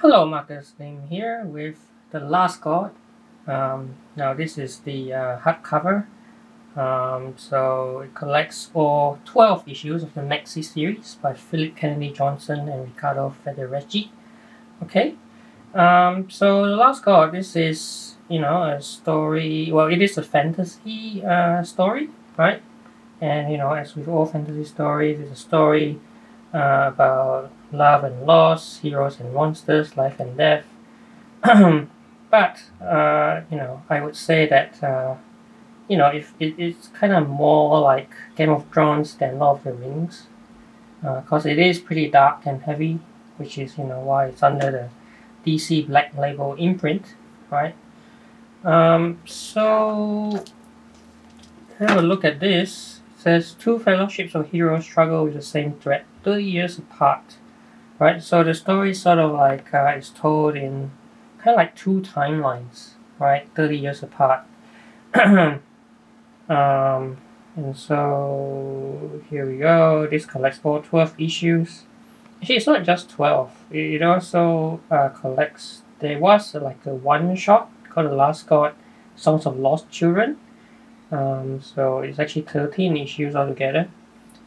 Hello, Marcus Lim here with The Last God. Now, this is the hardcover. So, it collects all 12 issues of the Maxi series by Philip Kennedy Johnson and Ricardo Federici. Okay, so The Last God, this is, a story. Well, it is a fantasy story, right? And, as with all fantasy stories, it's a story about love and loss, heroes and monsters, life and death. But I would say that if it's kind of more like Game of Thrones than Lord of the Rings, because it is pretty dark and heavy, which is why it's under the DC Black Label imprint, right? So have a look at this. It says two fellowships of heroes struggle with the same threat, 30 years apart, right? So the story is sort of like it's told in kind of like two timelines, right? 30 years apart. And so here we go. This collects all 12 issues. Actually, it's not just 12. It also collects. There was like a one shot called The Last God Songs of Lost Children. So it's actually 13 issues altogether.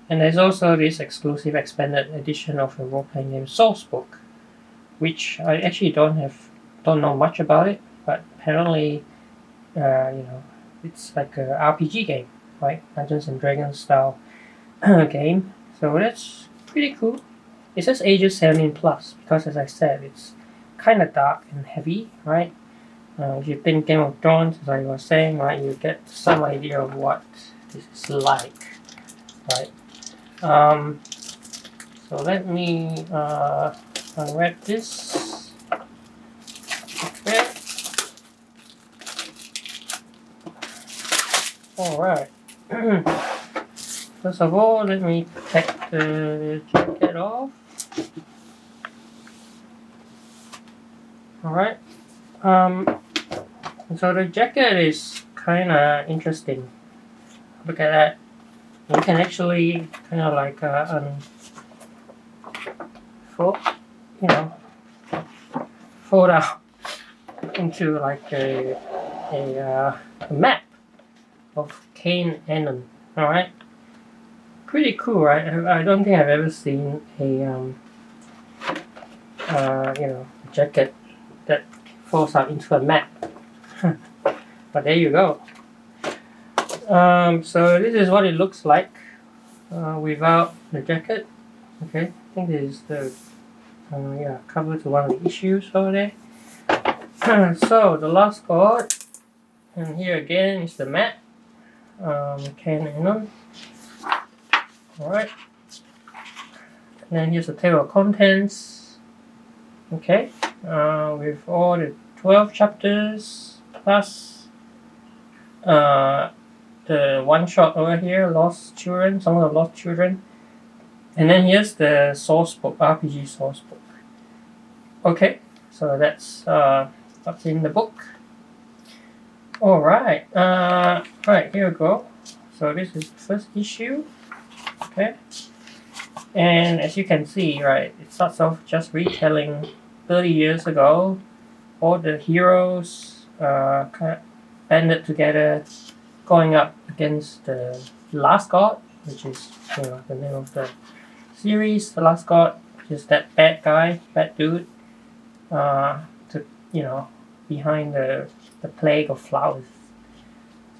And there's also this exclusive expanded edition of a role playing game Sourcebook, which I actually don't know much about it, but apparently, it's like a RPG game, right? Dungeons and Dragons style game. So that's pretty cool. It says ages 17 plus because, as I said, it's kind of dark and heavy, right? If you think Game of Thrones, as I was saying, right, you get some idea of what this is like, right? So let me unwrap this. Okay. Alright. First of all, let me take the jacket off. Alright. So the jacket is kind of interesting. Look at that. You can actually kind of like fold out into like a map of Cain Anon. Alright. Pretty cool, right? I don't think I've ever seen a jacket that folds out into a map. But there you go. So this is what it looks like without the jacket. Okay, I think this is the cover to one of the issues over there. So the Last God, and here again is the map. Cain Anon. Alright. And then here's the table of contents. Okay. With all the 12 chapters plus the one shot over here, Lost Children, some of the Lost Children. And then here's the source book, RPG source book. Okay, so that's what's in the book. Alright, right, here we go. So this is the first issue. Okay. And as you can see, right, it starts off just retelling 30 years ago. All the heroes kind of banded together, going up against the Last God, which is the name of the series. The Last God, which is that bad dude, behind the plague of flowers.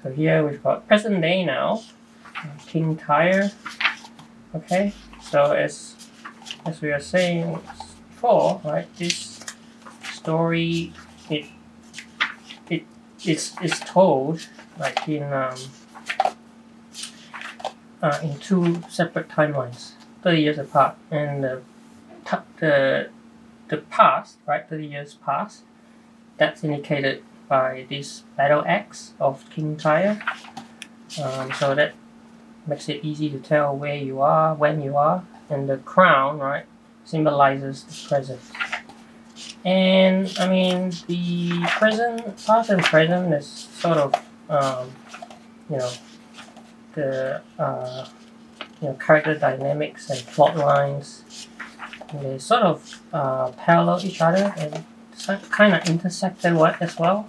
So here we've got present day now, King Tyr. Okay, so as we were saying before, right, this story it's told like in two separate timelines, 30 years apart, and the past, right, 30 years past, that's indicated by this battle axe of King Tyr. So that makes it easy to tell where you are, when you are, and the crown, right, symbolizes the present. And I mean, the past and present is sort of, the character dynamics and plot lines they sort of parallel each other and kind of intersect as well,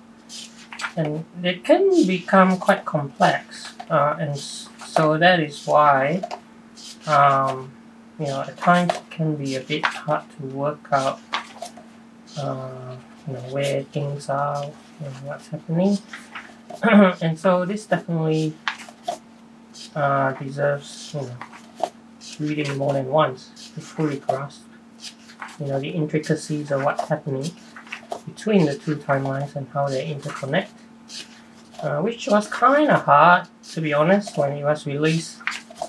and they can become quite complex, and so that is why at times it can be a bit hard to work out where things are and what's happening. And so this definitely deserves reading more than once to fully grasp the intricacies of what's happening between the two timelines and how they interconnect, which was kind of hard, to be honest, when it was released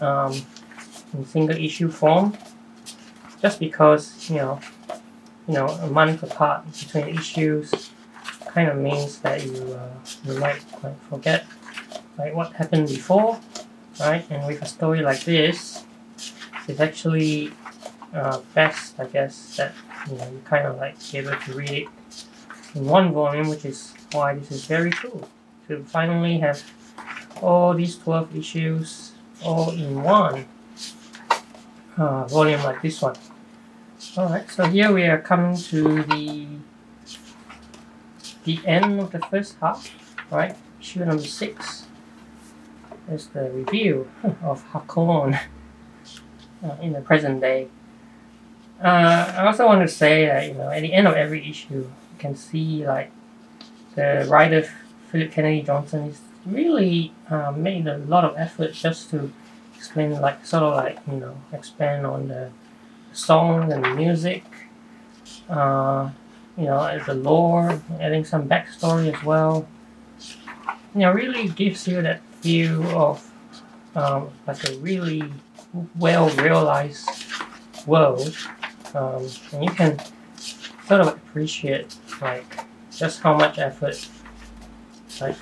in single issue form, just because a month apart between issues kind of means that you might forget what happened before, right? And with a story like this, it's actually best, I guess, that you kind of be able to read it in one volume, which is why this is very cool to finally have all these 12 issues all in one volume like this one. Alright, so here we are coming to the end of the first half, right? Issue number 6 is the review of Hakon in the present day. I also want to say that at the end of every issue, you can see the writer Philip Kennedy Johnson is really made a lot of effort just to explain expand on the song and the music, the lore, adding some backstory as well. Really gives you that feel of a really well realized world, and you can sort of appreciate just how much effort the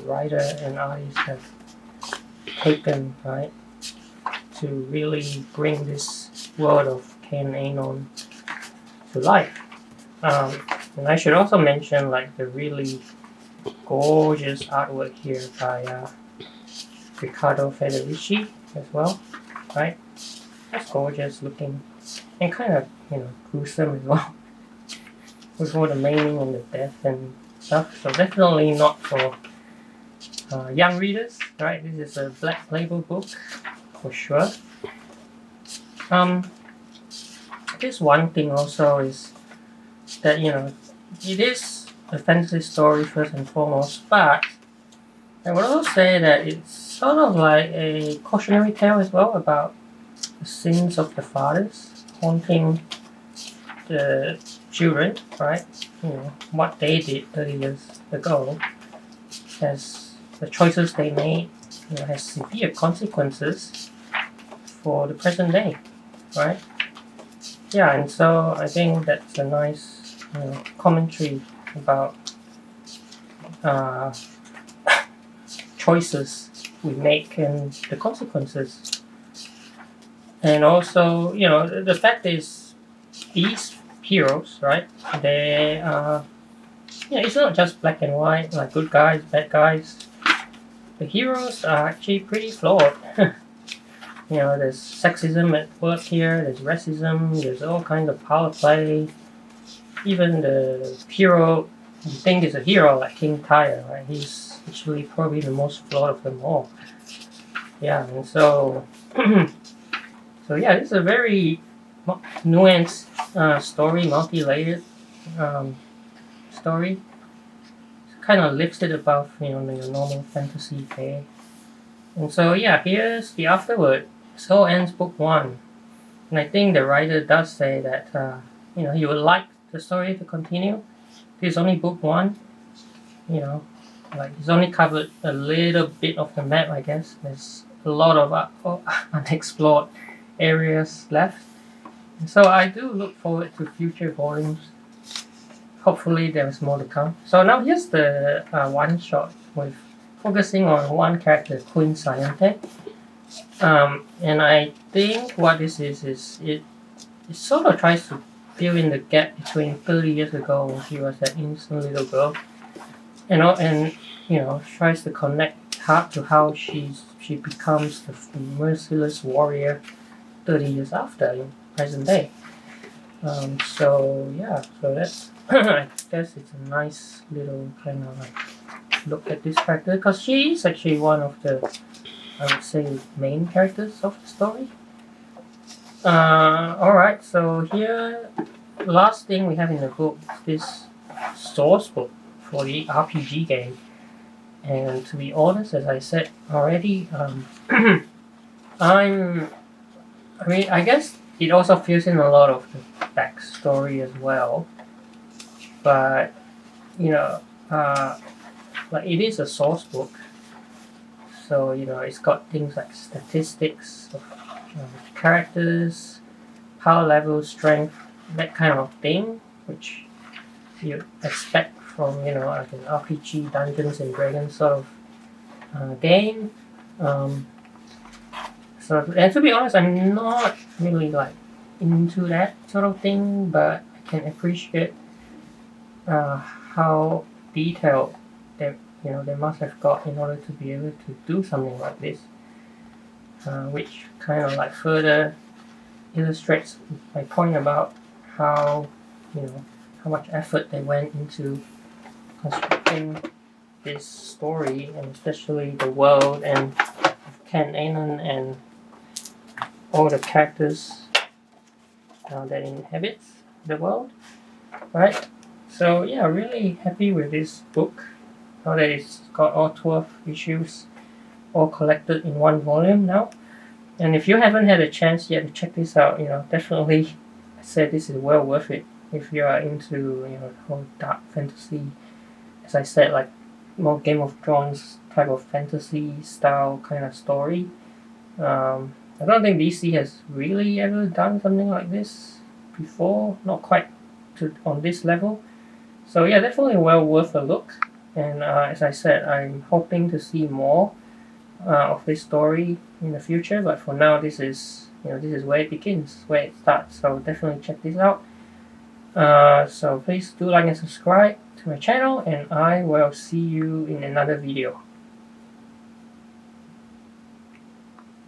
writer and artist have taken, right, to really bring this world of Cain and Anon to life. And I should also mention the really gorgeous artwork here by Riccardo Federici as well, right? That's gorgeous looking and kind of gruesome as well, with all the maiming and the death and stuff. So definitely not for young readers, right? This is a black label book for sure. This one thing also is that it is a fantasy story first and foremost, but I would also say that it's sort of like a cautionary tale as well about the sins of the fathers haunting the children, right? What they did 30 years ago, as the choices they made has severe consequences for the present day, right? Yeah, and so I think that's a nice commentary about choices we make and the consequences. And also, the fact is, these heroes, right? They it's not just black and white, like good guys, bad guys. The heroes are actually pretty flawed. There's sexism at work here, there's racism, there's all kinds of power play. Even the hero you think is a hero, like King Tyr, right? He's actually probably the most flawed of them all. Yeah, and so it's a very nuanced story, multi-layered story. It kind of lifts it above your normal fantasy fare. And so here's the afterword. So ends book 1, and I think the writer does say that he would like the story to continue. This is only book 1. He's only covered a little bit of the map, I guess. There's a lot of unexplored areas left. And so I do look forward to future volumes. Hopefully there's more to come. So now here's the one shot with focusing on one character, Queen Sciente. And I think what this is it sort of tries to fill in the gap between 30 years ago when she was that innocent little girl, and tries to connect to how she becomes the merciless warrior 30 years after in present day. So yeah, so that's I guess it's a nice little kind of like look at this character because she is actually one of the, I would say, main characters of the story. Alright, so here, last thing we have in the book is this source book for the RPG game. And to be honest, as I said already, I guess it also fills in a lot of the backstory as well. But, you know, like it is a source book. So, it's got things like statistics of characters, power level, strength, that kind of thing, which you expect from, like an RPG Dungeons and Dragons sort of game. And to be honest, I'm not really like into that sort of thing, but I can appreciate how detailed they must have got in order to be able to do something like this, which kind of like further illustrates my point about how how much effort they went into constructing this story, and especially the world and Ken Anon and all the characters that inhabit the world, right? So yeah, really happy with this book. Now that it's got all 12 issues all collected in one volume now. And if you haven't had a chance yet to check this out, definitely I said this is well worth it if you are into the whole dark fantasy, as I said, like more Game of Thrones type of fantasy style kind of story. I don't think DC has really ever done something like this before, not quite on this level. So yeah, definitely well worth a look. And as I said, I'm hoping to see more of this story in the future. But for now, this is where it begins, where it starts. So definitely check this out. So please do like and subscribe to my channel, and I will see you in another video.